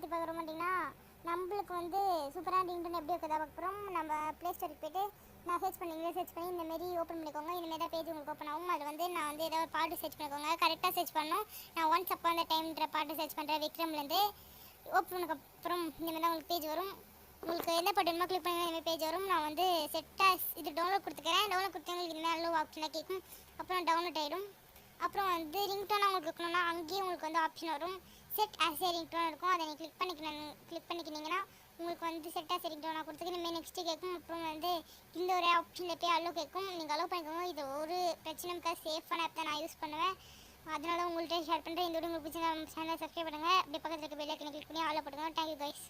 பற்றி பார்க்குறோம் அப்படின்னா நம்மளுக்கு வந்து சூப்பரான ரிங்டோன் எப்படி வைக்கிறதா பார்க்குறோம். நம்ம ப்ளே ஸ்டோருக்கு போய்ட்டு நான் சர்ச் பண்ணி இந்தமாரி ஓப்பன் பண்ணிக்கோங்க. இந்தமாரி தான் பேஜ் உங்களுக்கு ஓப்பன் ஆகும். அது வந்து நான் வந்து ஏதாவது பாட்டு சர்ச் பண்ணிக்கோங்க. கரெக்டாக சர்ச் பண்ணணும். நான் ஒன்ஸ் அப்போ அந்த டைம்ன்ற பாட்டு சர்ச் பண்ணுறேன். விக்ரம்லேருந்து ஓப்பன் பண்ணதுக்கப்புறம் இந்தமாரி தான் உங்களுக்கு பேஜ் வரும். உங்களுக்கு எந்த பாட்டு வேணுமோ கிளிக் பண்ணி இந்தமாதிரி பேஜ் வரும். நான் வந்து செட்டாக இது டவுன்லோட் கொடுத்துக்கிறேன். டவுன்லோட் கொடுத்தவங்களுக்கு இந்த மாதிரி லோ ஆப்ஷனாக கேட்கும். அப்புறம் டவுன்லோட் ஆகிடும். அப்புறம் வந்து ரிங்டோனாக உங்களுக்கு இருக்கணும்னா அங்கேயும் உங்களுக்கு வந்து ஆப்ஷன் வரும். செட் ஆஸ் ஏ ரிங்டோன் இருக்கும். அதை நீங்கள் கிளிக் பண்ணிக்கினீங்கன்னா உங்களுக்கு வந்து செட் ஆஸ் ஏ ரிங்டோனாக கொடுத்துக்கு இனிமேல் நெக்ஸ்ட்டு கேட்கும். அப்புறம் வந்து இந்த ஒரு ஆப்ஷனில் போய் அலோ கேட்கும். நீங்கள் அலோ பண்ணிக்கோங்க. இது ஒரு பிரச்சனைக்காக சேஃபான ஆப் தான் நான் யூஸ் பண்ணுவேன். அதனால உங்கள்கிட்ட ஷேர் பண்ணுறேன். இந்த வீடியோ உங்களுக்கு பிடிச்சிருந்தா சேனலை சப்ஸ்கிரைப் பண்ணுங்கள். அப்படியே பக்கத்தில் இருக்க பெல் ஐக்கனை கிளிக் பண்ணி ஆலோ போட்டுக்கோங்க. Thank you guys.